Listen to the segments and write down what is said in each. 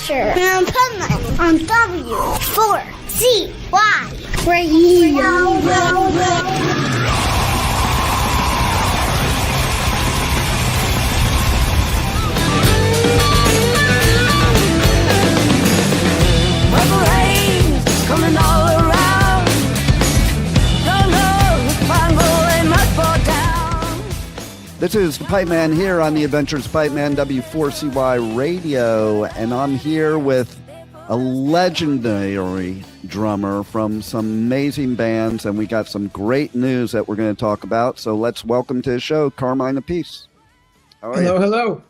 Adventure in Pipeman on W4CY Radio. Purple haze coming all around. Don't know if I'm rolling my fall down. This is the Pipeman here on the Adventures of Pipeman, W4CY Radio, and I'm here with a legendary drummer from some amazing bands, and we got some great news that we're going to talk about. So let's welcome to the show, Carmine Appice. Hello.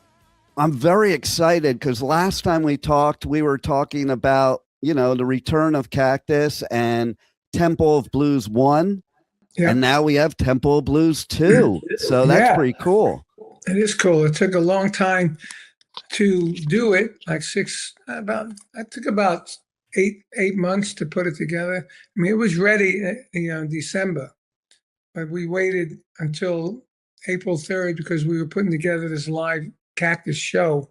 I'm very excited because last time we talked, we were talking about, the return of Cactus and Temple of Blues 1. Yeah. And now we have Temple of Blues 2. So that's pretty cool. It is cool. It took a long time to do it, it took about eight months to put it together. I mean, it was ready in December, but we waited until April 3rd because we were putting together this live Cactus show,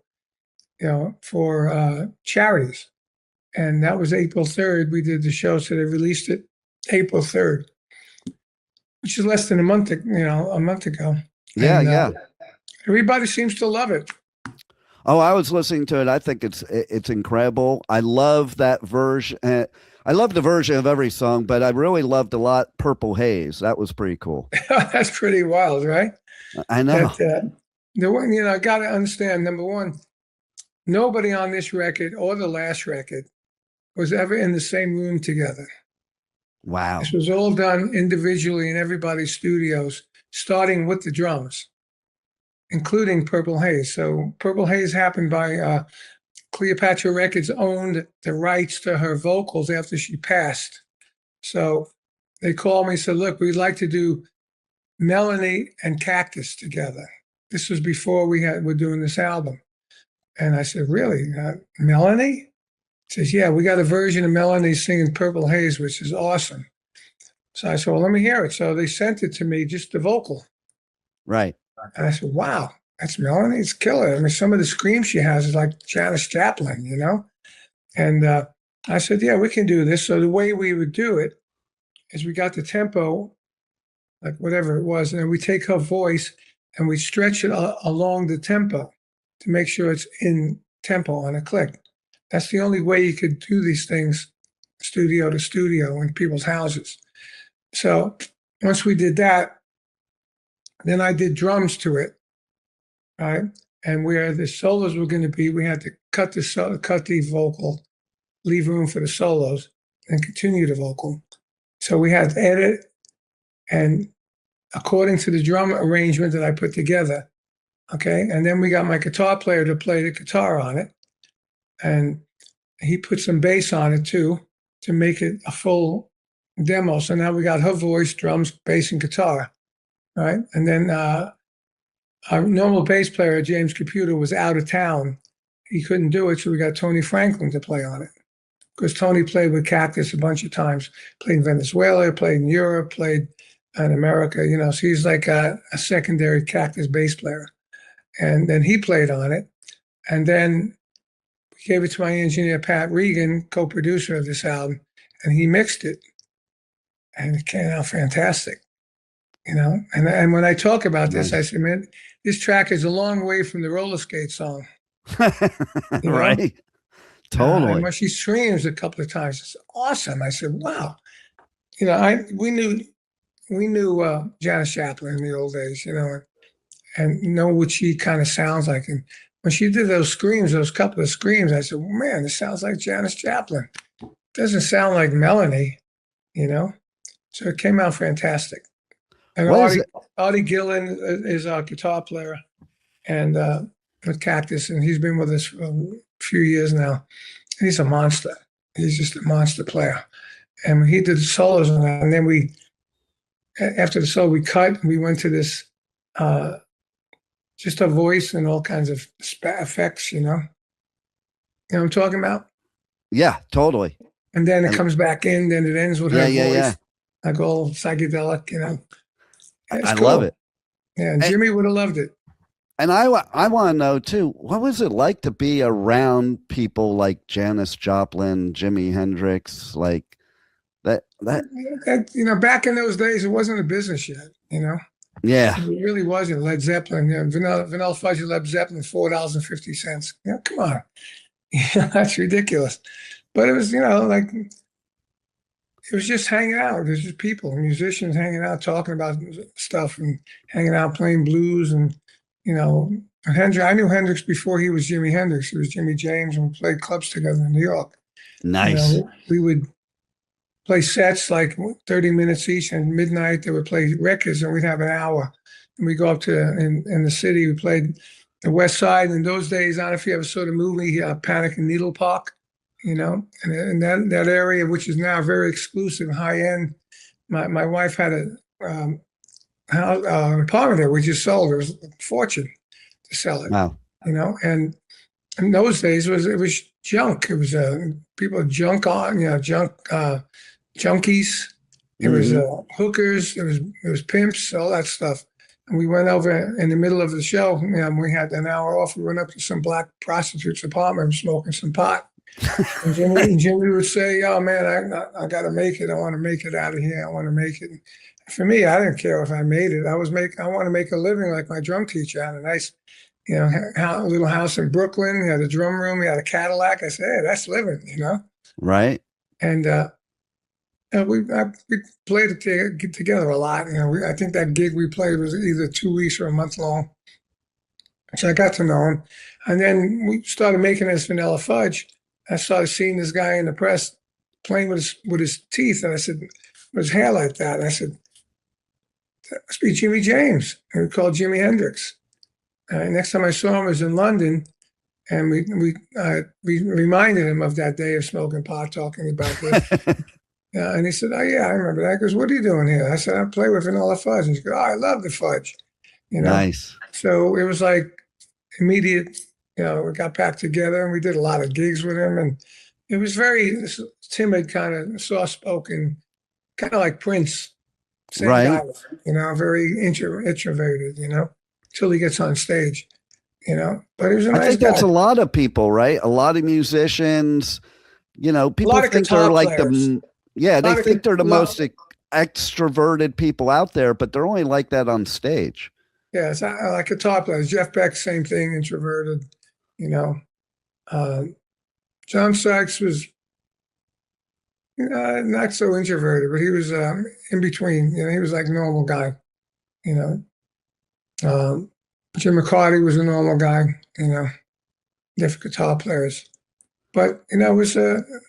for charities. And that was April 3rd. We did the show, so they released it April 3rd, which is less than a month ago. Yeah. Everybody seems to love it. Oh, I was listening to it. I think it's incredible. I love that version. I love the version of every song, but I really loved a lot Purple Haze. That was pretty cool. That's pretty wild, right? I know. The one, I got to understand, number one, nobody on this record or the last record was ever in the same room together. Wow. This was all done individually in everybody's studios, starting with the drums, including Purple Haze. So Purple Haze happened by Cleopatra Records owned the rights to her vocals after she passed. So they called me and said, look, we'd like to do Melanie and Cactus together. This was before we're doing this album. And I said, really? Melanie? He says, yeah, we got a version of Melanie singing Purple Haze, which is awesome. So I said, well, let me hear it. So they sent it to me, just the vocal. Right. And I said, wow, that's Melanie. It's killer. I mean, some of the screams she has is like Janis Joplin, And I said, yeah, we can do this. So the way we would do it is we got the tempo, like whatever it was, and then we take her voice and we stretch it along the tempo to make sure it's in tempo on a click. That's the only way you could do these things studio to studio in people's houses. So once we did that, then I did drums to it, right? And where the solos were going to be, we had to cut the vocal, leave room for the solos, and continue the vocal. So we had to edit, and according to the drum arrangement that I put together, okay? And then we got my guitar player to play the guitar on it, and he put some bass on it too to make it a full demo. So now we got her voice, drums, bass, and guitar, right? And then our normal bass player, James Computer, was out of town. He couldn't do it, so we got Tony Franklin to play on it. Because Tony played with Cactus a bunch of times, played in Venezuela, played in Europe, played in America, so he's like a secondary Cactus bass player. And then he played on it. And then we gave it to my engineer, Pat Regan, co-producer of this album, and he mixed it. And it came out fantastic, And when I talk about this, I say, man, this track is a long way from the roller skate song. Right. Totally. And when she screams a couple of times, it's awesome. I said, wow. We knew Janis Joplin in the old days, and know what she kind of sounds like. And when she did those couple of screams, I said, well, man, this sounds like Janis Joplin. It doesn't sound like Melanie, So it came out fantastic. And Artie Gillen is our guitar player and with Cactus, and he's been with us for a few years now. He's a monster. He's just a monster player. And he did the solos on that. And then after the solo, we cut and we went to this, just a voice and all kinds of effects, You know what I'm talking about? Yeah, totally. And then it comes back in, then it ends with her voice. Yeah. Like all psychedelic, I cool. love it. Yeah, and Jimmy would have loved it. And I want to know too, what was it like to be around people like Janis Joplin, Jimi Hendrix, like that? Back in those days, it wasn't a business yet. Yeah, It really wasn't. Led Zeppelin, Vanilla Fudge and Led Zeppelin, $4.50. Come on, that's ridiculous. But it was, like it was just hanging out. There's just people, musicians hanging out, talking about stuff and hanging out, playing blues. And, Hendrix, I knew Hendrix before he was Jimi Hendrix. He was Jimmy James, and we played clubs together in New York. nice. We would play sets like 30 minutes each, and midnight they would play records, and we'd have an hour. And we go up to, in the city, we played the West Side. In those days, I don't know if you ever saw the movie Panic in Needle Park. And in that area, which is now very exclusive, high end. My wife had an apartment there. We just sold. It was a fortune to sell it. Wow. And in those days, it was junk. It was people junk on, junkies. It was hookers. It was pimps. All that stuff. And we went over in the middle of the show. We had an hour off. We went up to some black prostitute's apartment, smoking some pot. And Jimmy would say, "Oh man, I got to make it. I want to make it out of here. I want to make it." For me, I didn't care if I made it. I want to make a living like my drum teacher. Had a nice, little house in Brooklyn. He had a drum room. He had a Cadillac. I said, "Hey, that's living," Right. And we played it together a lot. I think that gig we played was either 2 weeks or a month long. So I got to know him, and then we started making this Vanilla Fudge. I started seeing this guy in the press playing with his teeth, and I said, "With his hair like that?" And I said, "That must be Jimmy James." And we called Jimi Hendrix. Next time I saw him was in London, and we reminded him of that day of smoking pot, talking about this. And he said, "Oh yeah, I remember that." He goes, "What are you doing here?" I said, "I play with Vanilla Fudge." And he goes, "Oh, I love the fudge." Nice. So it was like immediate. We got back together and we did a lot of gigs with him, and it was very timid, kind of soft-spoken, kind of like Prince, same Right. guy, very introverted, till he gets on stage, But he was a nice I think guy. that's a lot of people, right? A lot of musicians, people lot of think guitar they're like players. they think they're the most extroverted people out there, but they're only like that on stage. Yeah, it's like guitar players. Jeff Beck, same thing, introverted. John Sykes was not so introverted, but he was in between. He was like a normal guy. Jim McCarty was a normal guy. Different guitar players, but it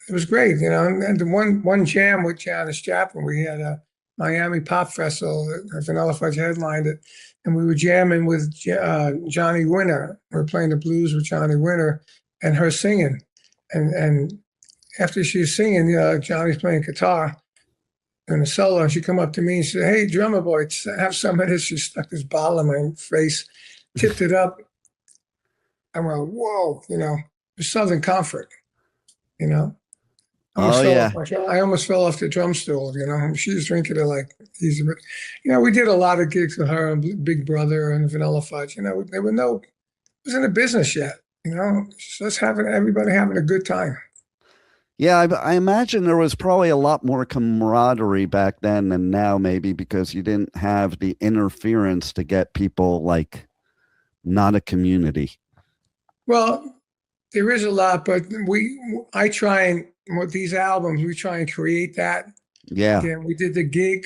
was great. And the one jam with Janis Joplin, we had a Miami Pop Festival. Vanilla Fudge headlined it. And we were jamming with Johnny Winter. We were playing the blues with Johnny Winter and her singing. And after she was singing, Johnny's playing guitar and a solo. And she come up to me and said, "Hey, drummer boy, have some of this." She stuck this bottle in my face, tipped it up. I went, "Whoa," there's Southern comfort, I almost fell off the drum stool, She was drinking it like easy, but we did a lot of gigs with her and Big Brother and Vanilla Fudge. There it wasn't a business yet, just everybody having a good time. Yeah, I imagine there was probably a lot more camaraderie back then than now, maybe because you didn't have the interference to get people like not a community. Well, there is a lot, but I try and with these albums, we try and create that. Yeah. Again, we did the gig.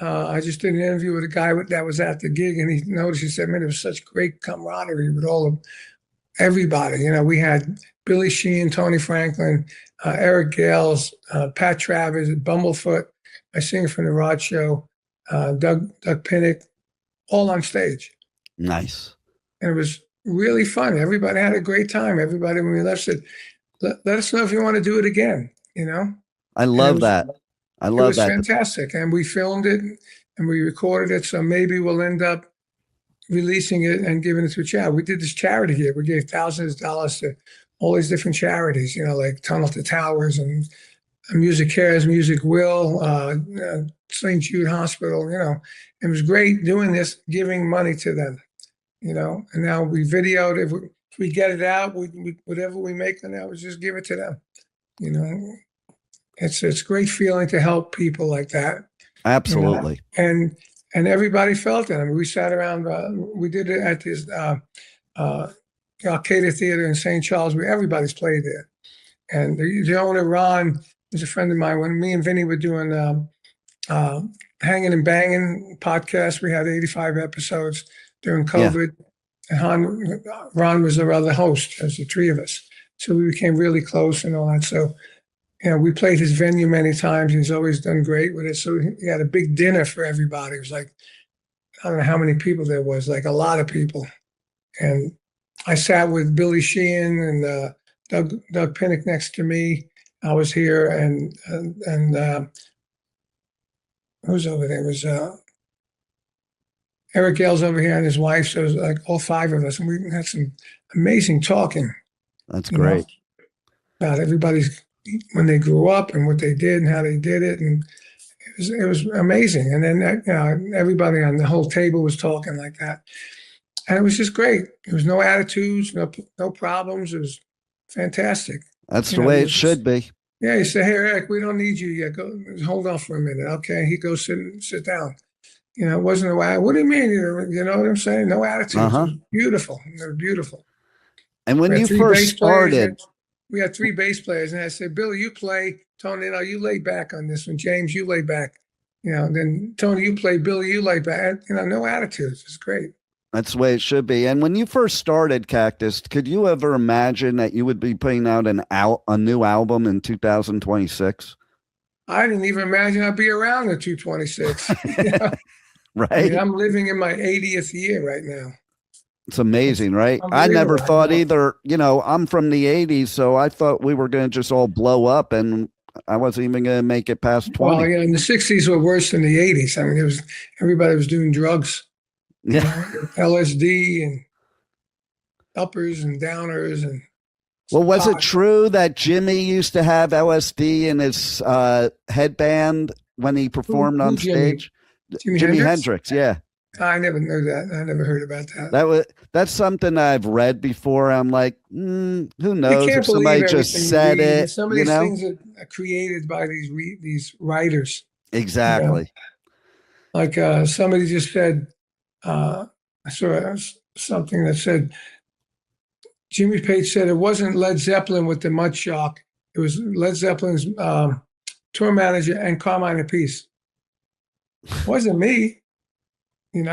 I just did an interview with a guy that was at the gig, and he noticed. He said, "Man, it was such great camaraderie with everybody." We had Billy Sheehan, Tony Franklin, Eric Gales, Pat Travers, Bumblefoot, my singer from the Rod Show, Doug Pinnick, all on stage. Nice. And it was really fun. Everybody had a great time. Everybody, when we left, said, let us know if you want to do it again, I love that. I love that. It was fantastic. And we filmed it and we recorded it. So maybe we'll end up releasing it and giving it to a charity. We did this charity here. We gave thousands of dollars to all these different charities, like Tunnel to Towers and Music Cares, Music Will, St. Jude Hospital, It was great doing this, giving money to them. And now we videoed. If we get it out, whatever we make on that, we just give it to them. It's a great feeling to help people like that. Absolutely. And everybody felt it. I mean, we sat around. We did it at this Arcada Theater in St. Charles, where everybody's played there. And the owner, Ron, was a friend of mine. When me and Vinny were doing Hanging and Banging podcast, we had 85 episodes during COVID. Yeah. And Ron was our other host, as the three of us. So we became really close and all that. So, we played his venue many times. He's always done great with it. So he had a big dinner for everybody. It was like, I don't know how many people there was, like a lot of people. And I sat with Billy Sheehan and Doug Pinnick next to me. I was here, and who's over there? It was Eric Gale's over here and his wife. So it was like all five of us, and we had some amazing talking. That's great. About everybody's, when they grew up and what they did and how they did it, and it was amazing. And then everybody on the whole table was talking like that, and it was just great. There was no attitudes, no problems. It was fantastic. That's the way it should be. Yeah, you say, "Hey, Eric, we don't need you yet. Go, hold on for a minute." Okay, he goes sit down. It wasn't a way. What do you mean? You know what I'm saying? No attitudes. It was beautiful. They were beautiful. And when you first started, we had three bass players, and I said, "Billy, you play. Tony, you lay back on this one. James, you lay back. Then Tony, you play. Billy, you lay back. No attitudes. It's great." That's the way it should be. And when you first started Cactus, could you ever imagine that you would be putting out a new album in 2026? I didn't even imagine I'd be around in 226. Right. I mean, I'm living in my 80th year right now. It's amazing, right? I never thought either. I'm from the 80s, so I thought we were going to just all blow up, and I wasn't even going to make it past 20. Well, in the 60s were worse than the 80s. I mean, everybody was doing drugs. Yeah. LSD and uppers and downers. And well, was it true that Jimmy used to have LSD in his headband when he performed on stage? Jimi Hendrix, yeah. I never knew that. I never heard about that. That's something I've read before. I'm like, who knows if somebody just said it. Some of these things are created by these writers. Exactly. Like somebody just said, I saw something that said, Jimmy Page said it wasn't Led Zeppelin with the mud shock. It was Led Zeppelin's tour manager and Carmine Appice. It wasn't me, It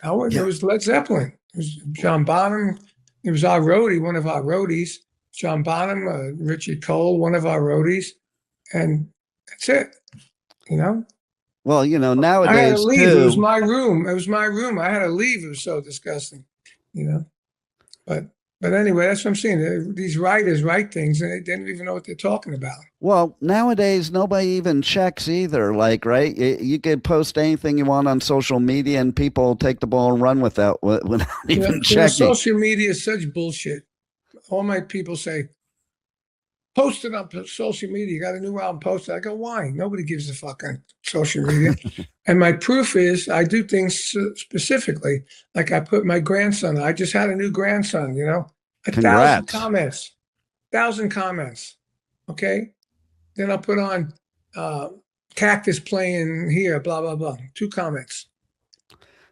was Led Zeppelin. It was John Bonham. It was our roadie, one of our roadies. John Bonham, Richard Cole, one of our roadies. And that's it, Well, nowadays, I had to leave. It was my room. I had to leave. It was so disgusting, But anyway, that's what I'm saying. These writers write things, and they don't even know what they're talking about. Well, nowadays, nobody even checks either. Like, right? You could post anything you want on social media, and people take the ball and run without even checking. Social media is such bullshit. All my people say, post it on social media. You got a new album, post it. I go, why? Nobody gives a fuck on social media. And my proof is I do things specifically. Like I put my grandson, I just had a new grandson, 1,000 comments. 1,000 comments. Okay. Then I'll put on Cactus playing here, blah, blah, blah. 2 comments.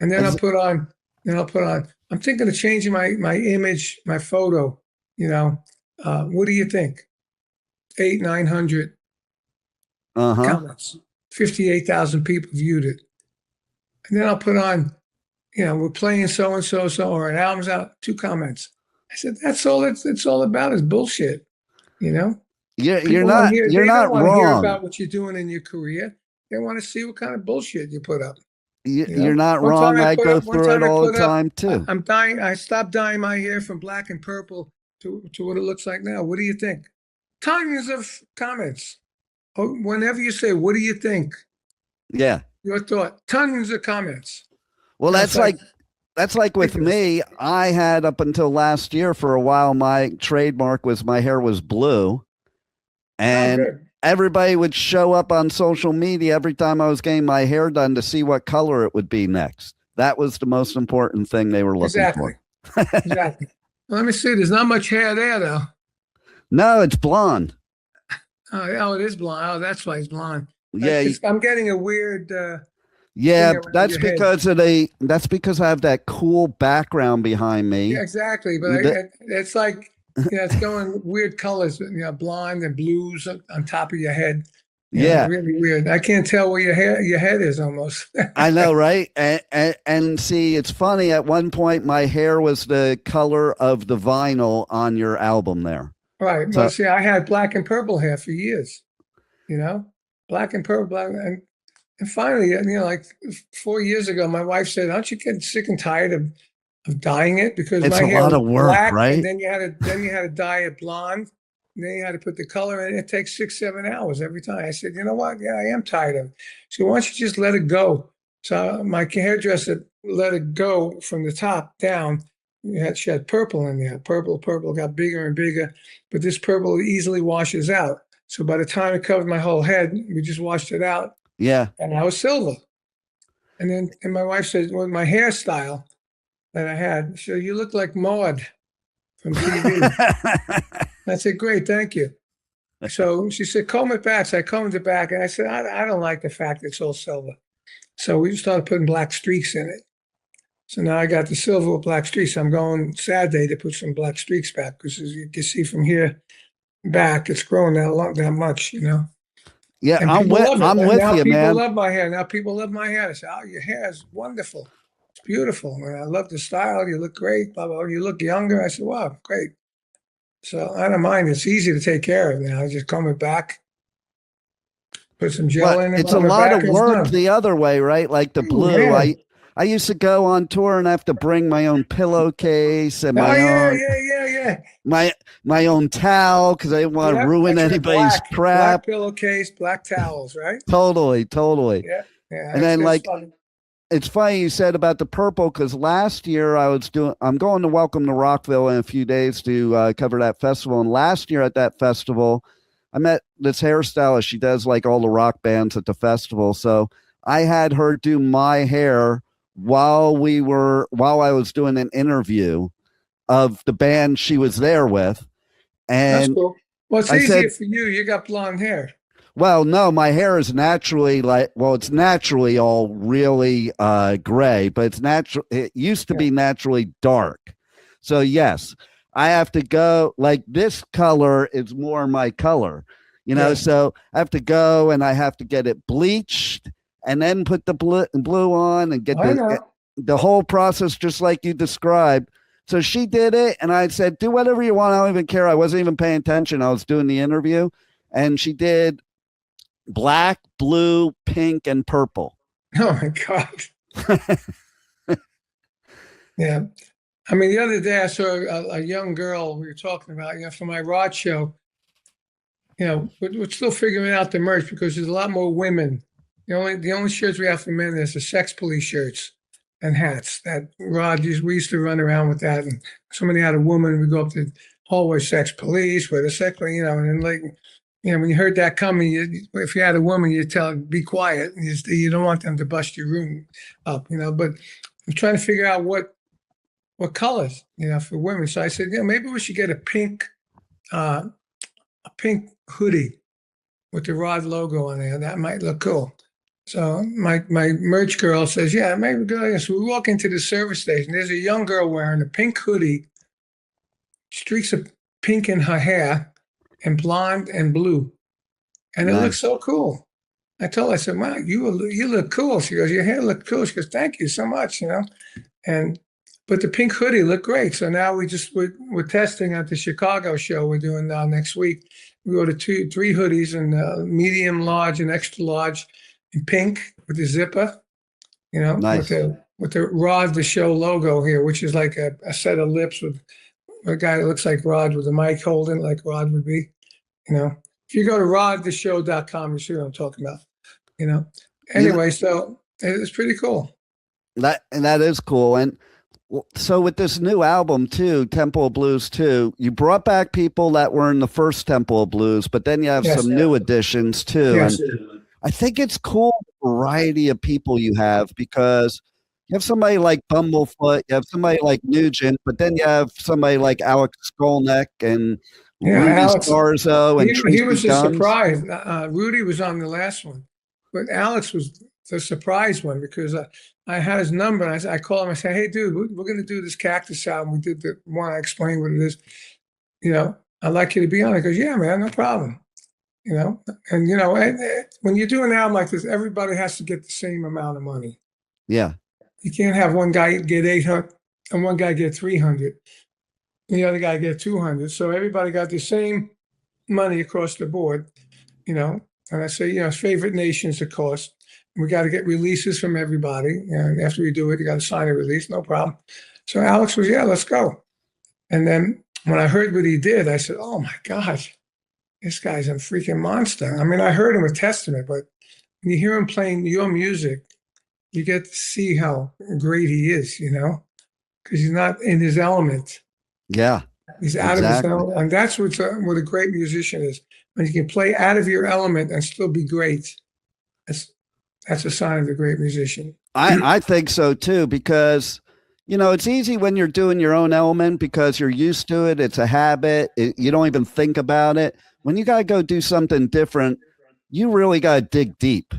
And then I'll put on, I'm thinking of changing my image, my photo, what do you think? 800-900 comments. 58,000 people viewed it. And then I'll put on, we're playing so-and-so, or an album's out, 2 comments. I said, that's all it's all about is bullshit, Yeah, you're not wrong. They don't want to hear about what you're doing in your career. They want to see what kind of bullshit you put up. You're not wrong. I go through it all the time, too. I'm dying. I stopped dyeing my hair from black and purple to what it looks like now. What do you think? Tons of comments. Whenever you say, what do you think? Yeah. Your thought. Tons of comments. Well, that's like with me. I had up until last year for a while, my trademark was my hair was blue. And everybody would show up on social media every time I was getting my hair done to see what color it would be next. That was the most important thing they were looking for. Exactly. Well, let me see. There's not much hair there, though. No, it's blonde. Oh, it is blonde. Oh, that's why it's blonde. Yeah, I'm getting a weird. yeah, thing around that's your head. because that's because I have that cool background behind me. Yeah, exactly. But it's like it's going weird colors. Blonde and blues on top of your head. Yeah, really weird. I can't tell where your head is almost. I know, right? And see, it's funny. At one point, my hair was the color of the vinyl on your album there. Right. So, Well, see, I had black and purple hair for years. Black and purple, and finally, like 4 years ago, my wife said, "Aren't you getting sick and tired of dyeing it? Because it's my a hair lot was of work, black, right? and then you had to dye it blonde, and then you had to put the color in. It takes 6-7 hours every time." I said, "You know what? Yeah, I am tired of it. So why don't you just let it go?" So my hairdresser let it go from the top down. She had purple in there. Purple got bigger and bigger, but this purple easily washes out. So by the time it covered my whole head, we just washed it out. Yeah. And I was silver. And my wife said, well, my hairstyle that I had, so you look like Maud from TV. I said, great, thank you. So she said, comb it back. So I combed it back. And I said, I don't like the fact it's all silver. So we started putting black streaks in it. So now I got the silver with black streaks. I'm going Saturday to put some black streaks back because as you can see from here back, it's grown that much, Yeah, and I'm with you, man. People love my hair. Now people love my hair. They say, "Oh, your hair is wonderful. It's beautiful. And I love the style. You look great. Blah, blah, blah. You look younger." I said, "Wow, great." So I don't mind. It's easy to take care of now. I just comb it back, put some gel in it. It's a lot of work the other way, right? Like the blue. Man. I used to go on tour and have to bring my own pillowcase and my own towel because I didn't want to ruin anybody's crap. Black pillowcase, black towels, right? Totally. Yeah. And then it's funny you said about the purple because last year I'm going to Welcome to Rockville in a few days to cover that festival. And last year at that festival, I met this hairstylist. She does like all the rock bands at the festival. So I had her do my hair while I was doing an interview of the band she was there with. And that's cool. Well, it's easier for you. You got blonde hair. Well, no, my hair is naturally it's naturally all really gray, but it's natural. It used to be naturally dark. So yes, I have to go like this color is more my color, so I have to go and I have to get it bleached and then put the blue on and get the whole process just like you described. So she did it, and I said, do whatever you want. I don't even care. I wasn't even paying attention. I was doing the interview, and she did black, blue, pink, and purple. Oh, my God. Yeah. I mean, the other day I saw a young girl we were talking about, for my rod show. We're still figuring out the merch because there's a lot more women. The only shirts we have for men is the Sex Police shirts and hats. That Rod we used to run around with that, and somebody had a woman, we go up to hallway Sex Police with a sex, and then when you heard that coming, if you had a woman, you tell her, be quiet. You don't want them to bust your room up, But I'm trying to figure out what colors, for women. So I said, maybe we should get a pink hoodie with the Rod logo on there. That might look cool. So my merch girl says, yeah, maybe go. So we walk into the service station. There's a young girl wearing a pink hoodie, streaks of pink in her hair, and blonde and blue. And it looks so cool. I told her, I said, wow, you look cool. She goes, your hair looked cool. She goes, thank you so much, But the pink hoodie looked great. So now we're testing at the Chicago show we're doing now next week. We go to 3 hoodies and medium, large, and extra large in pink with the zipper, nice. with the Rod the Show logo here, which is like a set of lips with a guy that looks like Rod with a mic holding like Rod would be. If you go to rodtheshow.com, you see what I'm talking about. Anyway, so it's pretty cool. That is cool. And so with this new album too, Temple of Blues 2, you brought back people that were in the first Temple of Blues, but then you have some new additions too. Yes. And I think it's cool the variety of people you have because You have somebody like Bumblefoot, you have somebody like Nugent, but then you have somebody like Alex Skolnick and Yeah, Rudy Alex. Sarzo and He was Tracii a Guns. surprise. Rudy was on the last one, but Alex was the surprise one because I had his number. And I called him. I said, "Hey, dude, we're going to do this Cactus album. We did the one. I explained what it is. I'd like you to be on it." He goes, "Yeah, man, no problem." And when you do an album like this, everybody has to get the same amount of money. Yeah. You can't have one guy get 800 and one guy get 300, and the other guy get 200. So everybody got the same money across the board, And I say, favorite nations, of course. We got to get releases from everybody. And after we do it, you got to sign a release, no problem. So Alex was, yeah, let's go. And then when I heard what he did, I said, oh my gosh, this guy's a freaking monster. I mean, I heard him with Testament, but when you hear him playing your music, you get to see how great he is, because he's not in his element. Yeah. He's out of his element. And that's what a great musician is. When you can play out of your element and still be great, that's a sign of a great musician. I think so too, because it's easy when you're doing your own element because you're used to it. It's a habit. You don't even think about it. When you got to go do something different, you really got to dig deep.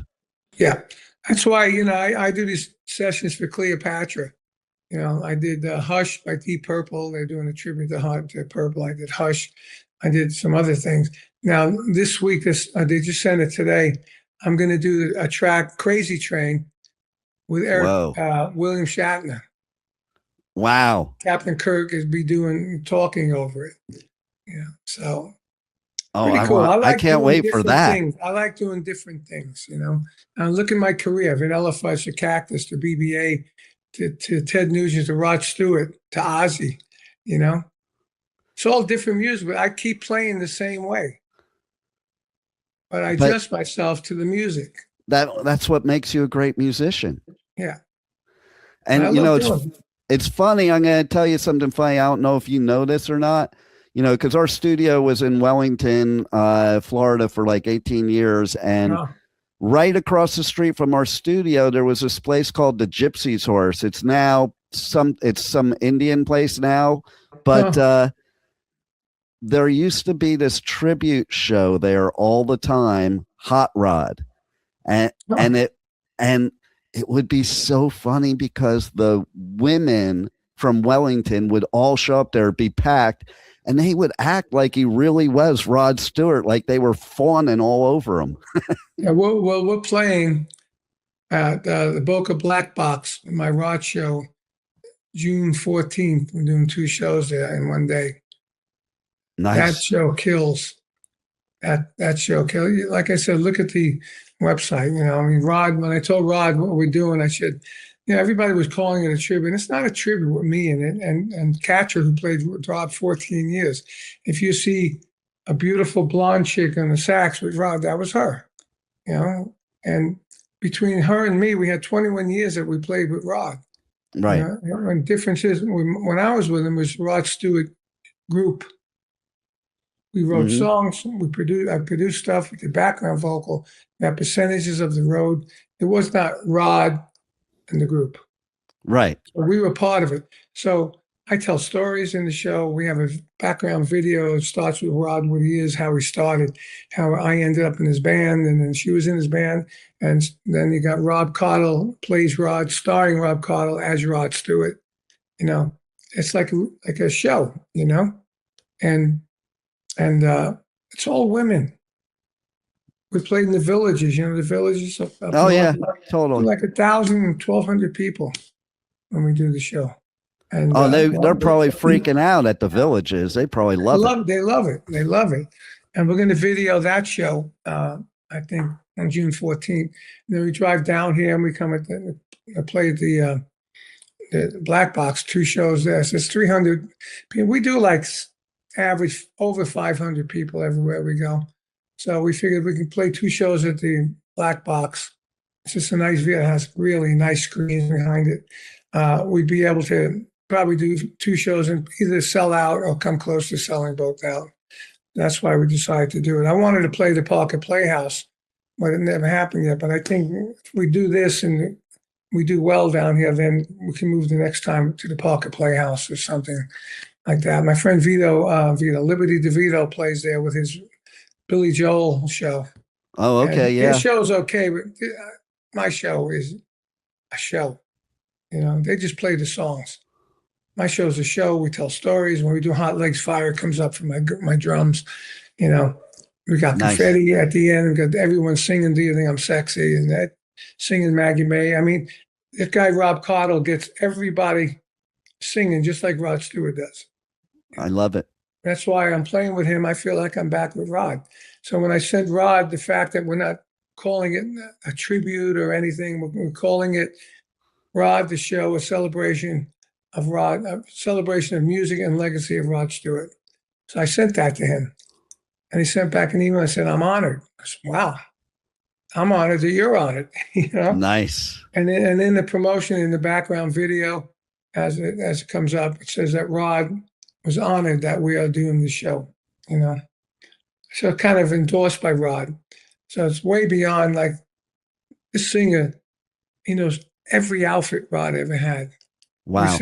Yeah. That's why, I do these sessions for Cleopatra. I did Hush by Deep Purple. They're doing a tribute to Purple. I did Hush. I did some other things. Now, this week, they just sent it today. I'm going to do a track, Crazy Train, with William Shatner. Wow. Captain Kirk is talking over it. So pretty cool. I can't wait for that. I like doing different things, And look at my career, Vanilla Fudge to Cactus to BBA to Ted Nugent to Rod Stewart to Ozzy, It's all different music, but I keep playing the same way. But I adjust myself to the music. That's what makes you a great musician. Yeah. And it's funny. I'm going to tell you something funny. I don't know if you know this or not, because our studio was in Wellington, Florida for like 18 years. And right across the street from our studio, there was this place called the Gypsy's Horse. It's now some Indian place now, but there used to be this tribute show there all the time, Hot Rod. And it would be so funny because the women from Wellington would all show up there, be packed, and they would act like he really was Rod Stewart, like they were fawning all over him. Yeah, we're playing at the Boca Black Box, my Rod show, June 14th. We're doing 2 shows there in one day. Nice. That show kills. That show kills. Like I said, look at the website. Rod, when I told Rod what we're doing, I said, everybody was calling it a tribute. It's not a tribute with me in it. And Catcher, who played with Rod 14 years. If you see a beautiful blonde chick on the sax with Rod, that was her. And between her and me, we had 21 years that we played with Rod. Right. And difference is, when I was with him, was Rod Stewart group. We wrote songs. I produced stuff with the background vocal. We had percentages of the road. It was not Rod and the group. Right. So we were part of it. So I tell stories in the show. We have a background video. It starts with Rod, what he is, how he started, how I ended up in his band, and then she was in his band. And then you got Rob Cottle plays Rod, starring Rob Cottle as Rod Stewart. It's like a show, and it's all women. We played in the villages, the villages. Totally. Like 1,000, 1,200 people when we do the show. And they're probably freaking out at the villages. They probably love it. They love it. They love it. And we're going to video that show, I think, on June 14th. And then we drive down here and we come play at the Black Box, 2 shows there. So it's 300 people. We do like average over 500 people everywhere we go. So we figured we could play 2 shows at the Black Box. It's just a nice video. It has really nice screens behind it. We'd be able to probably do 2 shows and either sell out or come close to selling both out. That's why we decided to do it. I wanted to play the Parker Playhouse, but it never happened yet. But I think if we do this and we do well down here, then we can move the next time to the Parker Playhouse or something like that. My friend Liberty DeVito plays there with his Billy Joel show. Oh, okay, And yeah. his show's okay, but my show is a show. You know, they just play the songs. My show's a show. We tell stories. When we do Hot Legs Fire, comes up from my drums. You know, we got confetti at the end. We got everyone singing "Do You Think I'm Sexy?" and that singing Maggie May. I mean, this guy Rob Cottle gets everybody singing just like Rod Stewart does. I love it. That's why I'm playing with him. I feel like I'm back with Rod. So when I sent Rod the fact that we're not calling it a tribute or anything, we're calling it Rod the Show, a celebration of Rod, a celebration of music and legacy of Rod Stewart. So I sent that to him. And he sent back an email and said, I'm honored. I said, wow, I'm honored that you're honored. You know? Nice. And then the promotion in the background video, as it comes up, it says that Rod was honored that we are doing the show, you know. So kind of endorsed by Rod. So it's way beyond like this singer, he knows every outfit Rod ever had. Wow.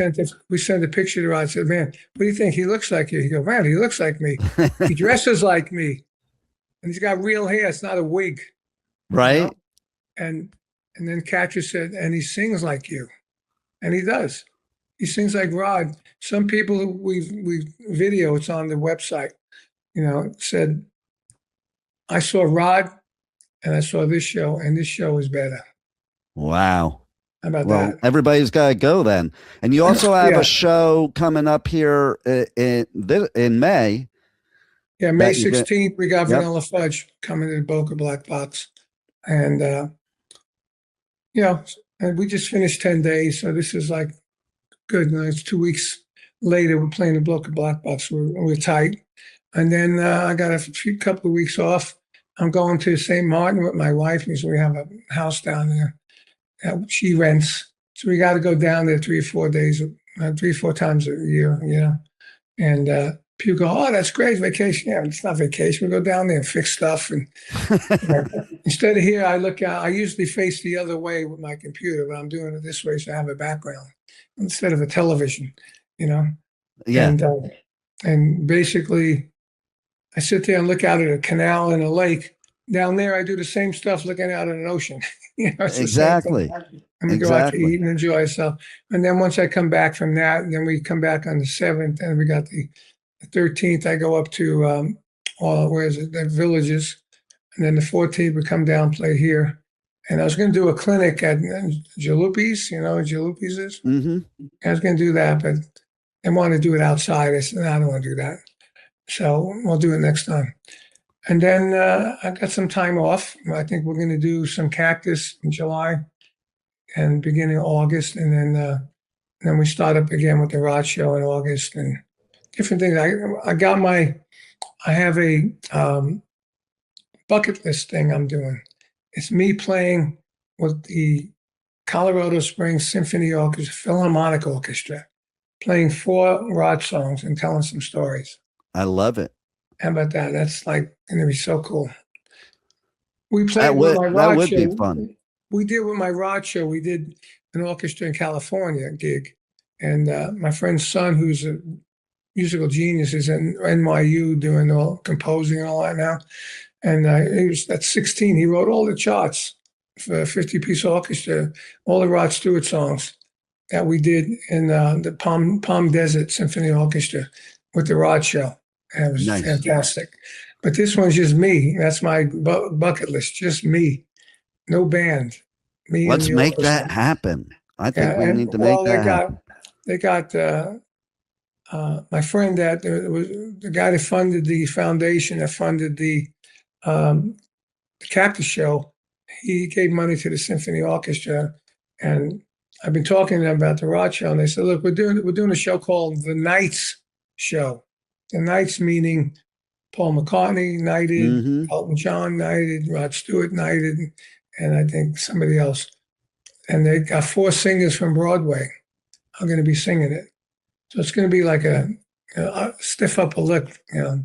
We sent a picture to Rod and said, man, what do you think? He looks like you. He goes, man, he looks like me. He dresses like me. And he's got real hair. It's not a wig. Right. You know? And then Cactus said, and he sings like you. And he does. He sings like Rod. Some people we video, it's on the website, you know, said, I saw Rod and I saw this show, and this show is better. Wow. How about that? Everybody's got to go then. And you also have a show coming up here in May. Yeah, May 16th, we got Vanilla Fudge coming to the Boca Black Box. And, you know, and we just finished 10 days. So this is like good. You know, it's 2 weeks later. We're playing the Boca Black Box. We're tight. And then I got a couple of weeks off. I'm going to St. Martin with my wife because we have a house down there that she rents. So we got to go down there 3 or 4 days, 3 or 4 times a year, you know. And people go, oh, that's great vacation. Yeah, it's not vacation. We go down there and fix stuff. And you know, instead of here, I usually face the other way with my computer, but I'm doing it this way so I have a background instead of a television, you know. Yeah. And basically, I sit there and look out at a canal and a lake. Down there, I do the same stuff looking out at an ocean. You know, exactly. And we go out to eat and enjoy ourselves. And then once I come back from that, and then we come back on the 7th, and we got the 13th, I go up to, the villages. And then the 14th, we come down, play here. And I was going to do a clinic at Jalupis, you know what Jalupis is? Mm-hmm. I was going to do that, but they want to do it outside. I said, no, I don't want to do that. So we'll do it next time. And then I got some time off. I think we're going to do some Cactus in July and beginning of August. And then we start up again with the Rod Show in August and different things. I have a bucket list thing I'm doing. It's me playing with the Colorado Springs Symphony Orchestra, Philharmonic Orchestra, playing 4 Rod songs and telling some stories. I love it. How about that? That's like going to be so cool. We played with my Rod show. That would be fun. We did with my Rod show. We did an orchestra in California gig. And my friend's son, who's a musical genius, is at NYU doing all composing and all that now. And he was at 16. He wrote all the charts for a 50-piece orchestra, all the Rod Stewart songs that we did in the Palm Desert Symphony Orchestra with the Rod Show. And it was fantastic. But this one's just me. That's my bucket list. Just me. No band. Me. Let's make that happen. I think we need to make that happen. They got my friend that was the guy that funded the foundation that funded the Cactus show. He gave money to the symphony orchestra, and I've been talking to them about the Rod Show, and they said, "Look, we're doing a show called the Knights Show. The Knights meaning Paul McCartney knighted, Elton John knighted, Rod Stewart knighted, and I think somebody else. And they got 4 singers from Broadway are going to be singing it. So it's going to be like a stiff upper lip, you know.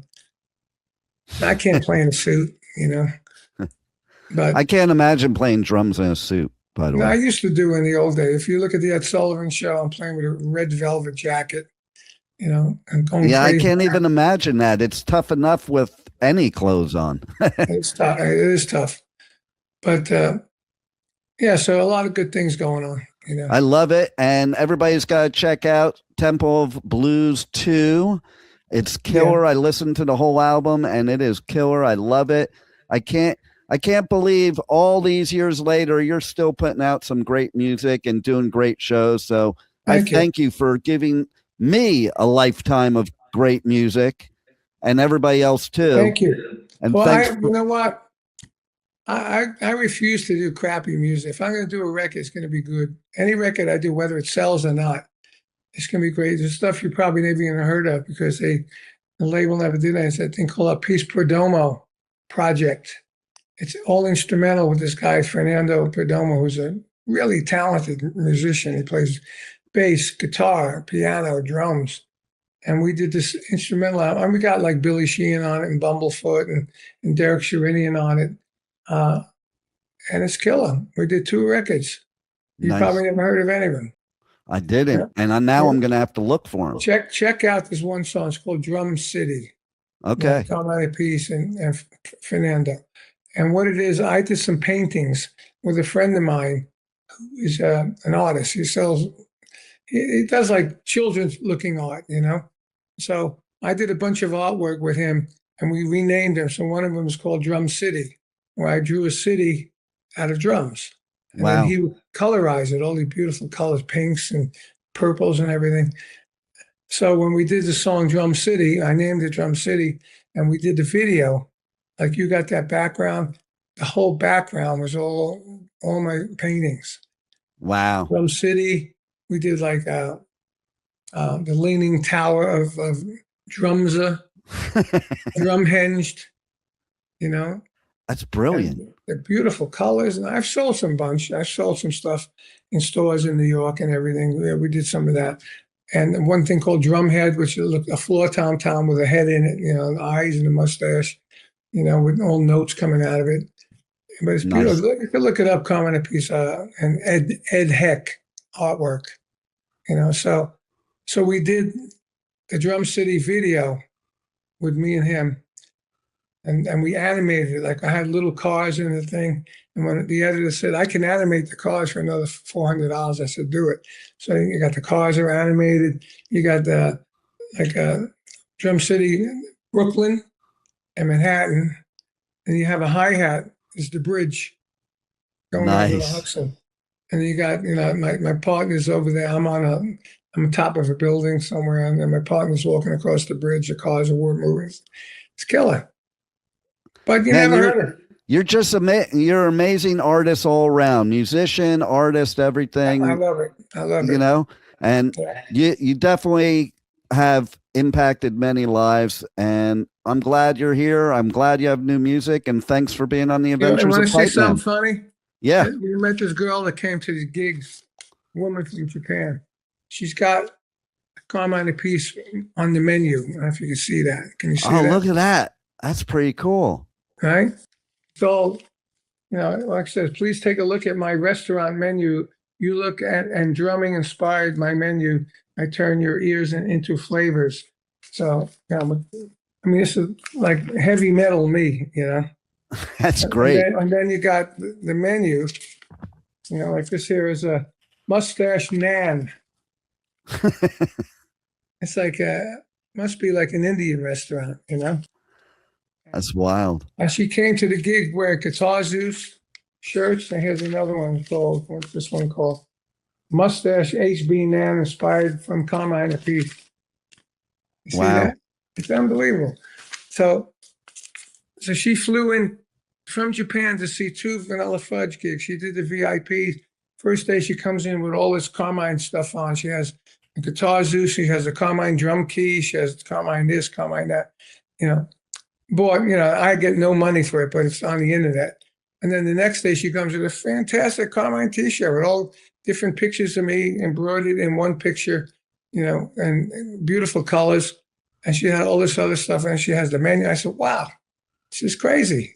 I can't play in a suit, you know. But I can't imagine playing drums in a suit. by the No, I way. used to do in the old days. If you look at the Ed Sullivan show, I'm playing with a red velvet jacket, and going Yeah, I crazy. can't even imagine that. It's tough enough with any clothes on. It's tough. It is tough. But yeah, so a lot of good things going on. I love it. And everybody's got to check out Temple of Blues 2. It's killer. I listened to the whole album and it is killer. I love it. I can't believe all these years later you're still putting out some great music and doing great shows. So thank you for giving me a lifetime of great music and everybody else too. Thank you. And well, thanks you know what? I refuse to do crappy music. If I'm going to do a record, it's going to be good. Any record I do, whether it sells or not, it's going to be great. There's stuff you probably never even heard of because the label never did that. It's that thing called a Peace Perdomo project. It's all instrumental with this guy, Fernando Perdomo, who's a really talented musician. He plays bass, guitar, piano, drums. And we did this instrumental album. And we got like Billy Sheehan on it and Bumblefoot and Derek Sherinian on it. And it's killer. We did 2 records. You probably never heard of any of them. I didn't. Yeah. And now I'm going to have to look for them. Check out this one song. It's called Drum City. Okay. Carmine Appice and Fernando. And what it is, I did some paintings with a friend of mine who is an artist. He does like children's looking art, So I did a bunch of artwork with him and we renamed them. So one of them is called Drum City, where I drew a city out of drums. And then he would colorize it, all these beautiful colors, pinks and purples and everything. So when we did the song Drum City, I named it Drum City, and we did the video. Like you got that background, the whole background was all my paintings. Wow. Drum City, we did like the Leaning Tower of Drumza, Drumhenged, That's brilliant. And they're beautiful colors. And I've sold some bunch. I've sold some stuff in stores in New York and everything. We did some of that. And one thing called Drumhead, which is a floor tom with a head in it, the eyes and the mustache, with all notes coming out of it. But it's beautiful. You can look it up, Carmine Appice, and Ed Heck artwork, So we did the Drum City video with me and him. And we animated it. Like I had little cars in the thing. And when the editor said, I can animate the cars for another $400, I said, do it. So you got the cars are animated. You got Drum City, Brooklyn and Manhattan. And you have a hi-hat is the bridge going over the Hudson. And you got, my partner's over there. I'm on top of a building somewhere. And my partner's walking across the bridge. The cars are moving. It's killer. But you never heard it. You're just you're an amazing artist all around, musician, artist, everything. I love it. And you definitely have impacted many lives. And I'm glad you're here. I'm glad you have new music. And thanks for being on the Adventures of Pipeman. Want to say something funny? Yeah. We met this girl that came to the gigs, a woman from Japan. She's got Carmine Appice on the menu. I don't know if you can see that. Can you see that? Oh, look at that. That's pretty cool. Right? So, like I said, please take a look at my restaurant menu. You look at, and drumming inspired my menu. I turn your ears into flavors. So, this is like heavy metal me, That's great. And then you got the menu, like this here is a mustache nan. It's like, must be like an Indian restaurant, That's wild. And she came to the gig wearing Guitar Zeus shirts. And here's another one called, what's this one called? Mustache HB Nan, inspired from Carmine Appice. You see that? It's unbelievable. So she flew in from Japan to see 2 Vanilla Fudge gigs. She did the VIP. First day she comes in with all this Carmine stuff on. She has a Guitar Zeus. She has a Carmine drum key. She has Carmine this, Carmine that, Boy, I get no money for it, but it's on the internet. And then the next day she comes with a fantastic Carmine t-shirt with all different pictures of me embroidered in one picture, and beautiful colors. And she had all this other stuff, and she has the menu. I said, wow, this is crazy,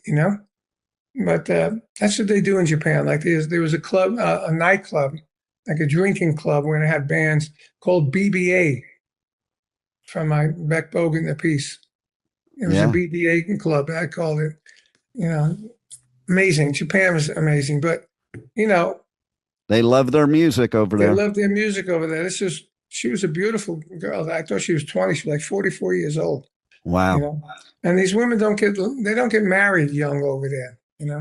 But that's what they do in Japan. Like there was a club, a nightclub, like a drinking club where they had bands called BBA from my Beck Bogan Appice. It was a BBA club. I called it, amazing. Japan was amazing. But, they love their music over there. They love their music over there. She was a beautiful girl. I thought she was 20. She was like 44 years old. Wow. And these women don't get married young over there, And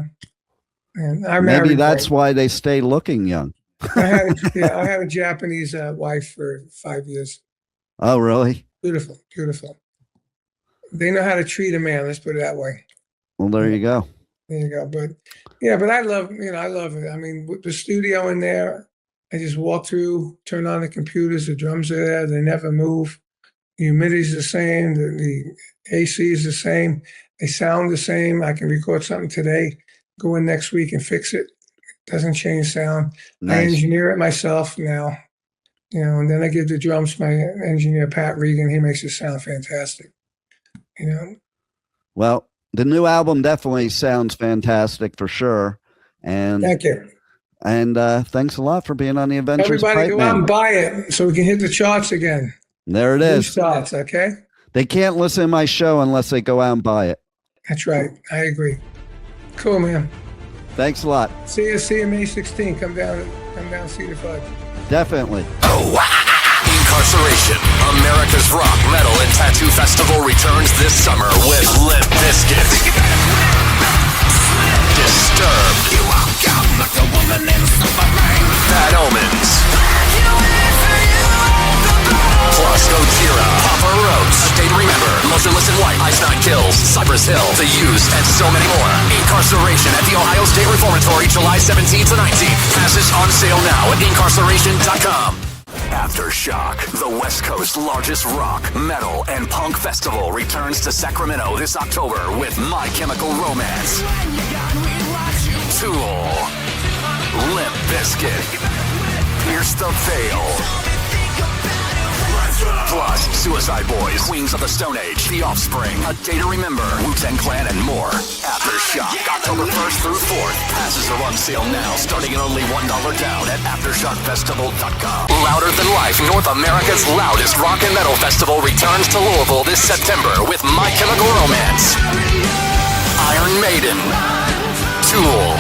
I Maybe married that's her. why they stay looking young. I had a Japanese wife for 5 years. Oh, really? Beautiful, beautiful. They know how to treat a man. Let's put it that way. Well, there you go. There you go. But I love it. I mean, with the studio in there, I just walk through, turn on the computers, the drums are there, they never move. The humidity's the same, the AC is the same, they sound the same. I can record something today, go in next week and fix it. Doesn't change sound. Nice. I engineer it myself now, and then I give the drums to my engineer, Pat Regan. He makes it sound fantastic. Well, the new album definitely sounds fantastic for sure. And thank you. And thanks a lot for being on the Adventures of Everybody go out Pipeman. and buy it so we can hit the charts again. There it is. Charts, okay? They can't listen to my show unless they go out and buy it. That's right. I agree. Cool, man. Thanks a lot. See you May 16th. Come down see the fudge. Definitely. Incarceration, America's rock, metal, and tattoo festival returns this summer with Limp Bizkit, Disturbed, Bad Omens, plus Gojira, Papa Roach, A Day to Remember, Motionless in White, Ice Nine Kills, Cypress Hill, The Used, and so many more. Incarceration at the Ohio State Reformatory, July 17th to 19th. Passes on sale now at incarceration.com. Aftershock, the West Coast's largest rock, metal, and punk festival, returns to Sacramento this October with My Chemical Romance, Tool, Limp Bizkit, Pierce the Veil, plus Suicide Boys, Queens of the Stone Age, The Offspring, A Day to Remember, Wu-Tang Clan, and more. Aftershock, October 1st through 4th. Passes are on sale now, starting at only $1 down at AftershockFestival.com. Louder Than Life, North America's loudest rock and metal festival, returns to Louisville this September with My Chemical Romance, Iron Maiden, Tool,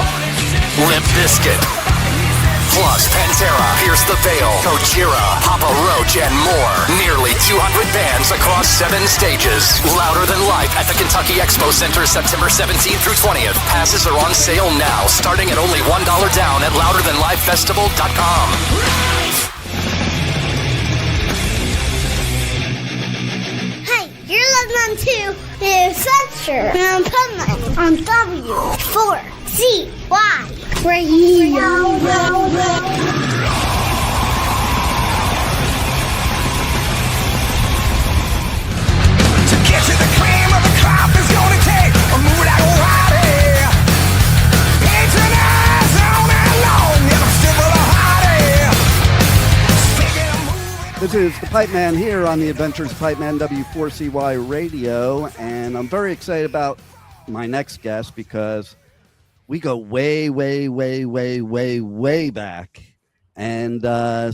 Limp Bizkit, plus Pantera, Pierce the Veil, Gojira, Papa Roach, and more. Nearly 200 bands across 7 stages. Louder Than Life at the Kentucky Expo Center, September 17th through 20th. Passes are on sale now, starting at only $1 down at louderthanlifefestival.com. Hey, you're listening to The Adventures of Pipeman on W4CY Radio. To get to the cream of the crop is gonna take a move like O'Reilly. Patronize on and long, yet I'm still a hottie. This is the Pipeman here on the Adventures of Pipeman, W4CY Radio, and I'm very excited about my next guest because we go way, way, way, way, way, way back. And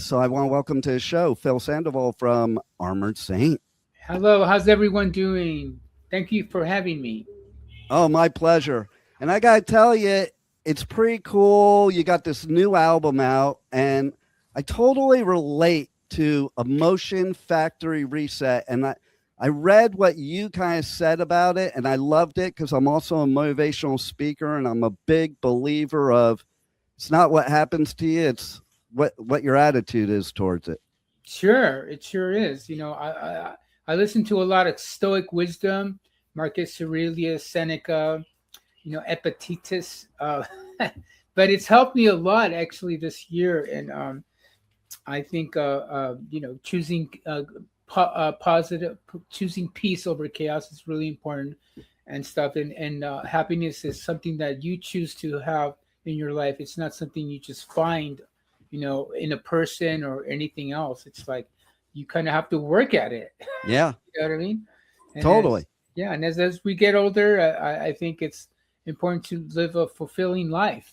so I want to welcome to the show Phil Sandoval from Armored Saint. Hello, how's everyone doing? Thank you for having me. Oh, my pleasure. And I got to tell you, it's pretty cool. You got this new album out, and I totally relate to Emotion Factory Reset. And I read what you kind of said about it, and I loved it because I'm also a motivational speaker, and I'm a big believer of it's not what happens to you, it's what your attitude is towards it. Sure, it sure is. I listen to a lot of Stoic wisdom, Marcus Aurelius, Seneca, Epictetus, but it's helped me a lot actually this year. And I think choosing positive, choosing peace over chaos is really important and stuff. And happiness is something that you choose to have in your life. It's not something you just find, in a person or anything else. It's like you kind of have to work at it. Yeah. You know what I mean? And totally. And as we get older, I think it's important to live a fulfilling life,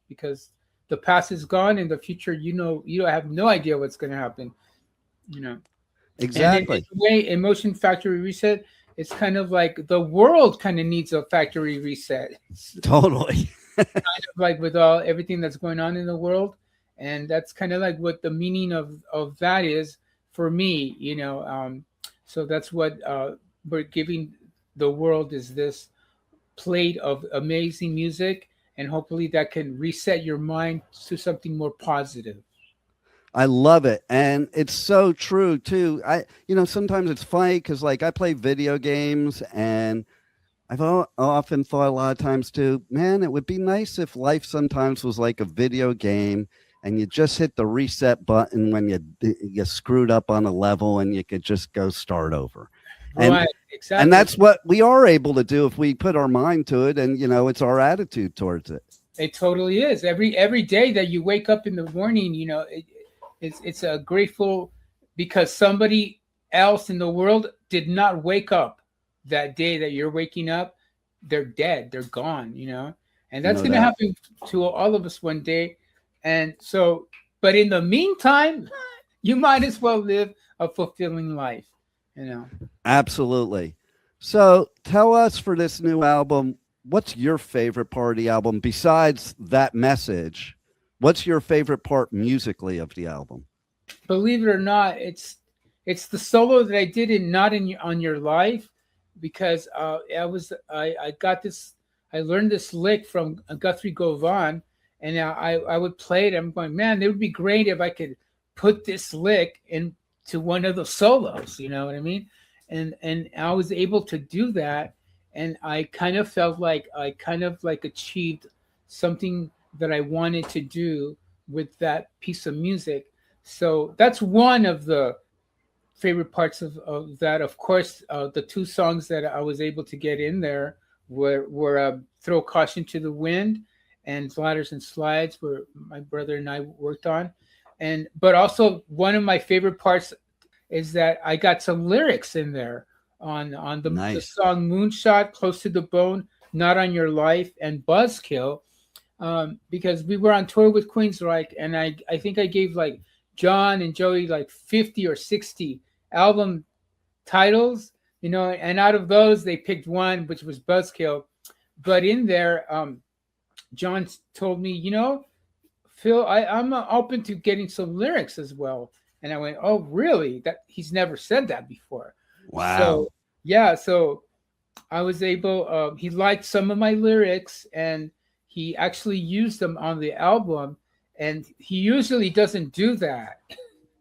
because the past is gone and the future, you don't have no idea what's going to happen, you know. And in Exactly. a way, Emotion Factory Reset, it's kind of like the world kind of needs a factory reset. It's Totally. kind of like with everything that's going on in the world, and that's kind of like what the meaning of that is for me, so that's what we're giving the world, is this plate of amazing music, and hopefully that can reset your mind to something more positive. I love it. And it's so true too. Sometimes it's funny because like I play video games and often thought a lot of times too, man, it would be nice if life sometimes was like a video game and you just hit the reset button when you screwed up on a level and you could just go start over. Right, exactly. And that's what we are able to do if we put our mind to it, and it's our attitude towards it. It totally is. Every day that you wake up in the morning, it's a grateful, because somebody else in the world did not wake up that day that you're waking up. They're dead. They're gone. And that's going to happen to all of us one day. And so, but in the meantime, you might as well live a fulfilling life. Absolutely. So tell us, for this new album, what's your favorite part of the album besides that message? What's your favorite part musically of the album? Believe it or not, it's the solo that I did in Not on Your Life, because I learned this lick from Guthrie Govan, and I would play it. I'm going, man, it would be great if I could put this lick into one of the solos. You know what I mean? And I was able to do that, and I kind of felt like I achieved something that I wanted to do with that piece of music. So that's one of the favorite parts of that. Of course, the two songs that I was able to get in there were Throw Caution to the Wind and Ladders and Slides, where my brother and I worked on. But also one of my favorite parts is that I got some lyrics in there on the song Moonshot, Close to the Bone, Not on Your Life, and Buzzkill, because we were on tour with Queensryche, and I think I gave like John and Joey like 50 or 60 album titles, and out of those they picked one, which was Buzzkill. But in there, John told me, Phil, I'm open to getting some lyrics as well. And I went, oh, really? That he's never said that before. Wow. So, yeah. So I was able, he liked some of my lyrics, and he actually used them on the album. And he usually doesn't do that.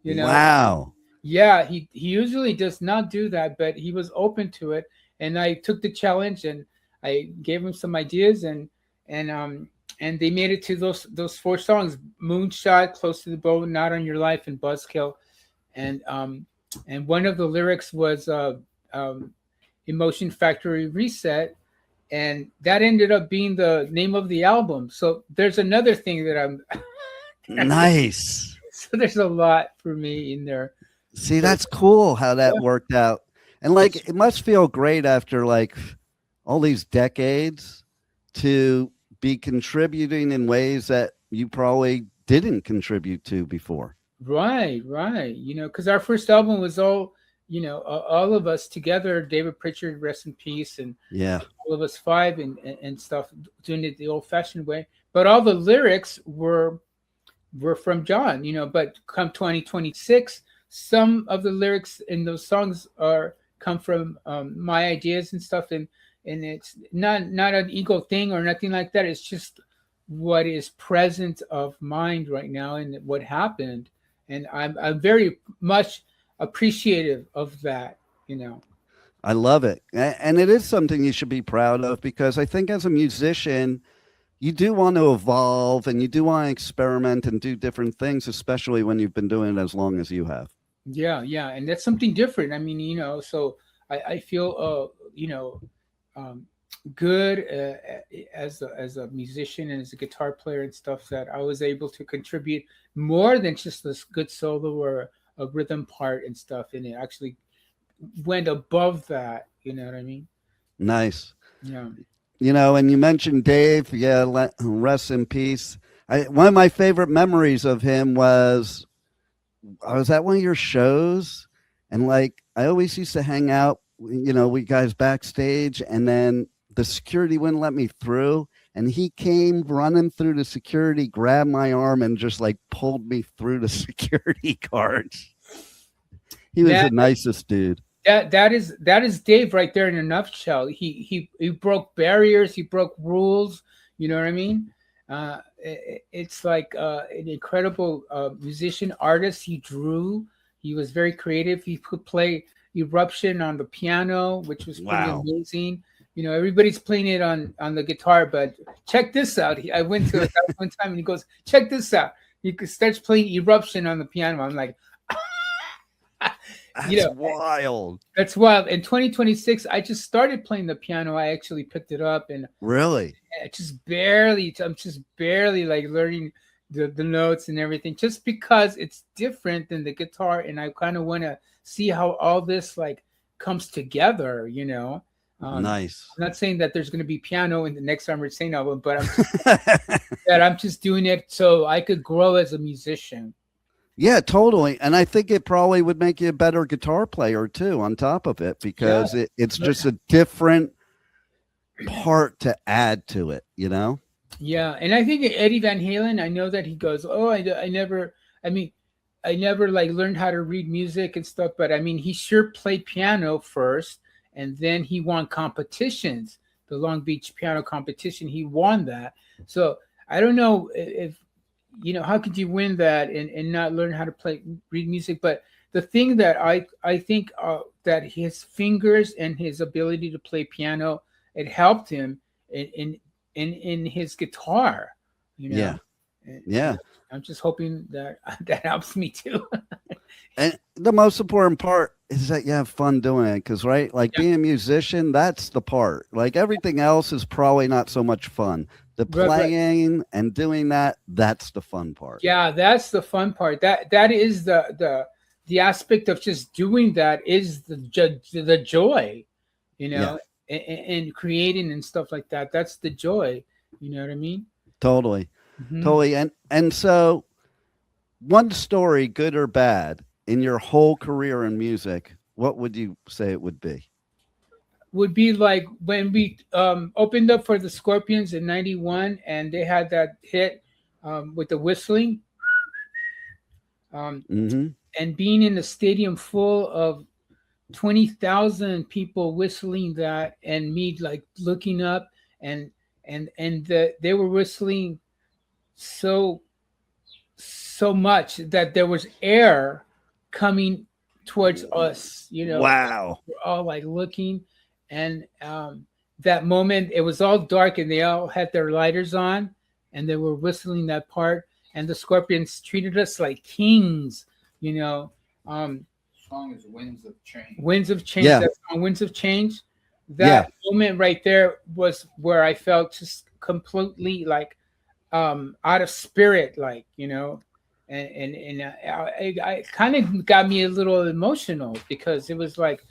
Wow. Yeah, he usually does not do that, but he was open to it. And I took the challenge, and I gave him some ideas, and they made it to those four songs: Moonshot, Close to the Bone, Not on Your Life, and Buzzkill. And one of the lyrics was Emotion Factory Reset, and that ended up being the name of the album. So there's another thing that I'm nice. So there's a lot for me in there. See, that's cool how that worked out. And like, it must feel great after like all these decades to be contributing in ways that you probably didn't contribute to before. Right. Because our first album was all of us together, David Pritchard, rest in peace, and all of us five and stuff, doing it the old-fashioned way. But all the lyrics were from John, but come 2026, some of the lyrics in those songs come from my ideas and stuff, and it's not an ego thing or nothing like that. It's just what is present of mind right now and what happened, and I'm very much appreciative of that. I love it, and it is something you should be proud of, because I think as a musician, you do want to evolve and you do want to experiment and do different things, especially when you've been doing it as long as you have. Yeah, and that's something different. I mean, so I feel good as a musician and as a guitar player and stuff, that I was able to contribute more than just this good solo or a rhythm part and stuff, and it actually went above that. You know what I mean? Nice. Yeah. You know, and you mentioned Dave. Yeah, rest in peace. One of my favorite memories of him was I was at one of your shows, and like I always used to hang out, you know, we guys backstage, and then the security wouldn't let me through, and he came running through the security, grabbed my arm, and just like pulled me through the security guards. He was the nicest dude. That is Dave right there in a nutshell. He broke barriers, he broke rules. You know what I mean? It's like an incredible musician, artist. He drew. He was very creative. He could play Eruption on the piano, which was pretty amazing. You know, everybody's playing it on the guitar, but check this out. I went to it one time and he goes, check this out. He starts playing Eruption on the piano. I'm like, That's wild. That's wild. In 2026, I just started playing the piano. I actually picked it up and really, I'm just barely like learning the notes and everything, just because it's different than the guitar, and I kind of want to see how all this like comes together. You know, nice. I'm not saying that there's going to be piano in the next Summer Saint album, but I'm just doing it so I could grow as a musician. Yeah, totally. And I think it probably would make you a better guitar player too, on top of it, because it's just a different part to add to it, you know? Yeah. And I think Eddie Van Halen, I know that he goes, I never like learned how to read music and stuff, but I mean, he sure played piano first, and then he won competitions, the Long Beach piano competition. He won that. So I don't know if, you know, how could you win that and not learn how to read music? But the thing that I think that his fingers and his ability to play piano, it helped him in his guitar, you know? Yeah. I'm just hoping that helps me too. And the most important part is that you have fun doing it, because being a musician, that's the part. Like everything else is probably not so much fun. The playing and doing that's the fun part. Yeah, that's the fun part. That is the aspect of just doing that is the joy, you know, and creating and stuff like that. That's the joy. You know what I mean? Totally. And so one story, good or bad, in your whole career in music, what would you say it would be? Would be like when we opened up for the Scorpions in '91, and they had that hit with the whistling, and being in a stadium full of 20,000 people whistling that, and me like looking up, and they were whistling so much that there was air coming towards us. You know, wow, we're all like looking. And that moment, it was all dark, and they all had their lighters on, and they were whistling that part. And the Scorpions treated us like kings, you know. Song is Winds of Change. Winds of Change. Yeah. That song, Winds of Change. That moment right there was where I felt just completely like out of spirit, like, you know. And I kind of got me a little emotional, because it was like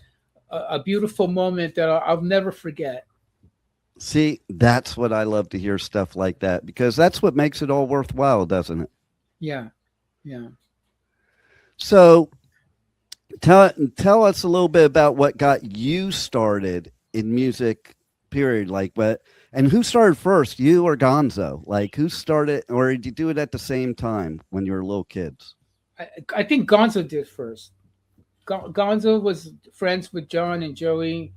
a beautiful moment that I'll never forget. See, that's what I love to hear, stuff like that, because that's what makes it all worthwhile, doesn't it? Yeah. So tell us a little bit about what got you started in music, period. Like and who started first, you or Gonzo? Like who started, or did you do it at the same time when you were little kids? I think Gonzo did first. Gonzo was friends with John and Joey,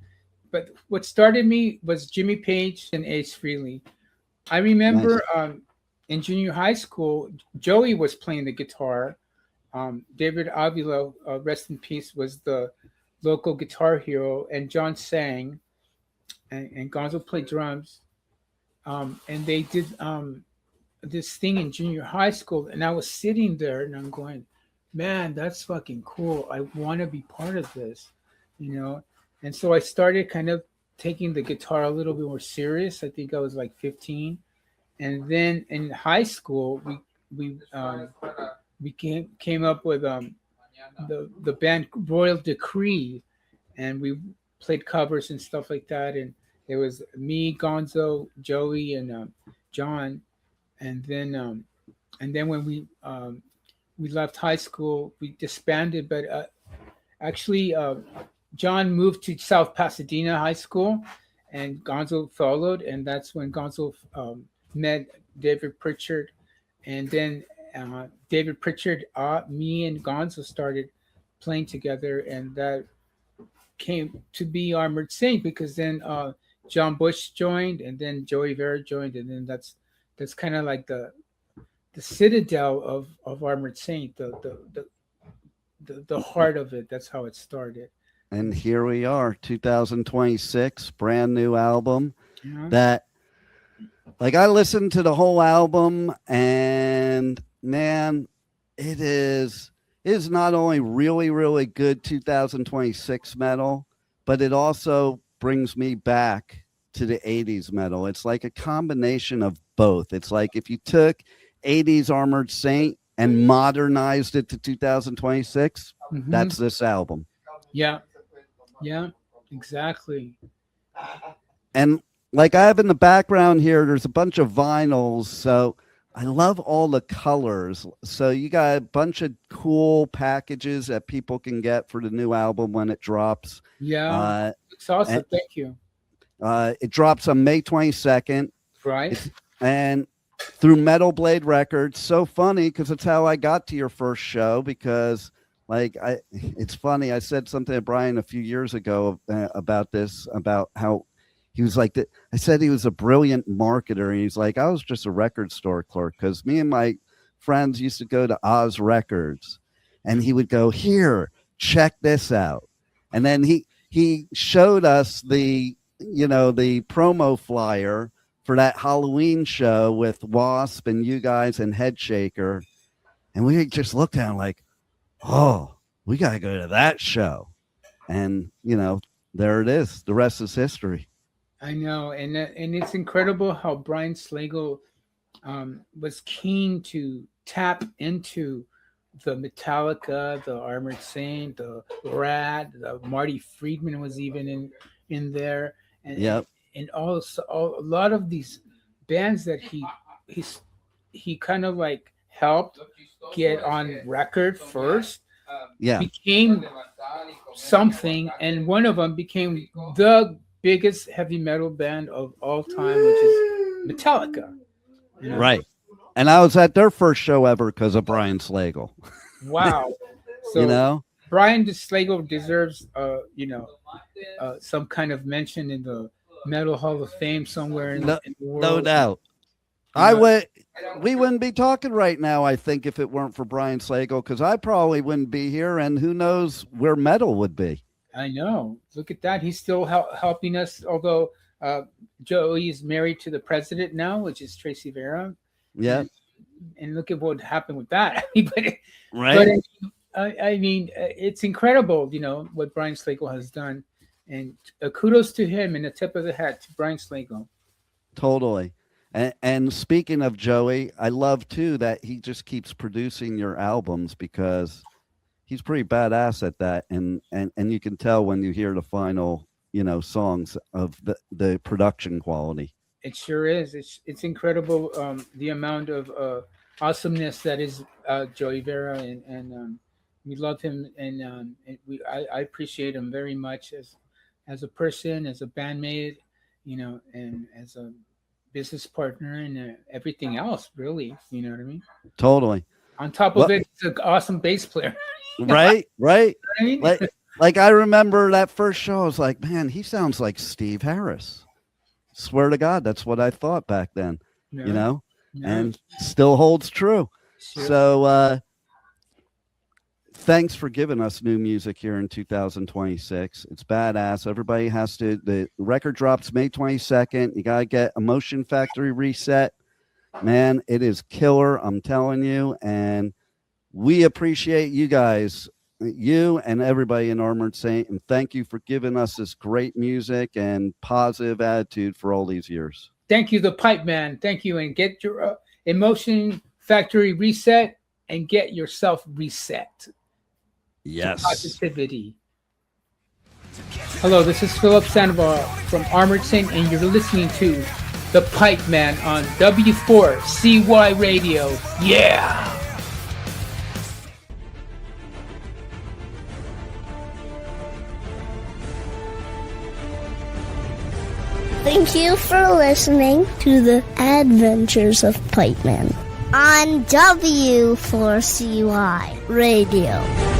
but what started me was Jimmy Page and Ace Frehley. I remember in junior high school, Joey was playing the guitar. David Avila, rest in peace, was the local guitar hero, and John sang, and Gonzo played drums. And they did this thing in junior high school, and I was sitting there and I'm going, man, that's fucking cool. I want to be part of this, you know? And so I started kind of taking the guitar a little bit more serious. I think I was like 15. And then in high school, we came up with the band Royal Decree, and we played covers and stuff like that. And It was me, Gonzo, Joey, and John, and then when we left high school, we disbanded. But actually, John moved to South Pasadena High School, and Gonzo followed, and that's when Gonzo met David Pritchard, and then David Pritchard, me and Gonzo started playing together, and that came to be Armored Saint, because then John Bush joined, and then Joey Vera joined, and then that's kind of like the citadel of Armored Saint, the heart of it. That's how it started. And here we are, 2026, brand new album. Yeah. That, like, I listened to the whole album, and man, it is not only really, really good 2026 metal, but it also brings me back to the 80s metal. It's like a combination of both. It's like if you took 80s Armored Saint and modernized it to 2026, that's this album. Yeah, exactly. And like I have in the background here, there's a bunch of vinyls. So I love all the colors. So you got a bunch of cool packages that people can get for the new album when it drops. Yeah, it's awesome. Thank you. It drops on May 22nd. Right. And through Metal Blade Records. So funny, because it's how I got to your first show, because like it's funny. I said something to Brian a few years ago about this, about how he was like, I said he was a brilliant marketer. And he's like, I was just a record store clerk, because me and my friends used to go to Oz Records, and he would go, here, check this out. And then he showed us the promo flyer for that Halloween show with Wasp and you guys and Headshaker. And we just looked at him like, oh, we got to go to that show. And, there it is. The rest is history. I know. And it's incredible how Brian Slagle was keen to tap into the Metallica, the Armored Saint, the Rat, the Marty Friedman was even in there. And, yep. And also a lot of these bands that he kind of like helped get on record first, became something, and one of them became the biggest heavy metal band of all time, which is Metallica. Right. And I was at their first show ever because of Brian Slagle. Wow. So Brian Slagle deserves some kind of mention in the Metal Hall of Fame somewhere in the world. No doubt. We wouldn't be talking right now, I think, if it weren't for Brian Slagle, because I probably wouldn't be here, and who knows where metal would be. I know. Look at that. He's still helping us, although Joey is married to the president now, which is Tracii Vera. Yeah. And look at what happened with that. Right. But I mean, it's incredible, what Brian Slagle has done. And kudos to him, and a tip of the hat to Brian Slagle. Totally. And speaking of Joey, I love too that he just keeps producing your albums, because he's pretty badass at that. And you can tell when you hear the final, songs of the production quality. It sure is. It's incredible, the amount of awesomeness that is Joey Vera, and we love him, and I appreciate him very much as a person, as a bandmate, and as a business partner, and everything else, really. You know what I mean? Totally. On top of it, he's an awesome bass player. Right. You know what I mean? Like I remember that first show, I was like, man, he sounds like Steve Harris. Swear to God, that's what I thought back then, and still holds true. Sure. So thanks for giving us new music here in 2026. It's badass. Everybody has to, the record drops May 22nd. You got to get Emotion Factory Reset. Man, it is killer, I'm telling you. And we appreciate you guys, you and everybody in Armored Saint. And thank you for giving us this great music and positive attitude for all these years. Thank you, the Pipeman. Thank you. And get your Emotion Factory Reset, and get yourself reset. Yes. Positivity. To get to Hello, this is Philip Sandoval from Armored Saint, and you're listening to The Pipeman on W4CY Radio. Yeah! Thank you for listening to the Adventures of Pipeman on W4CY Radio.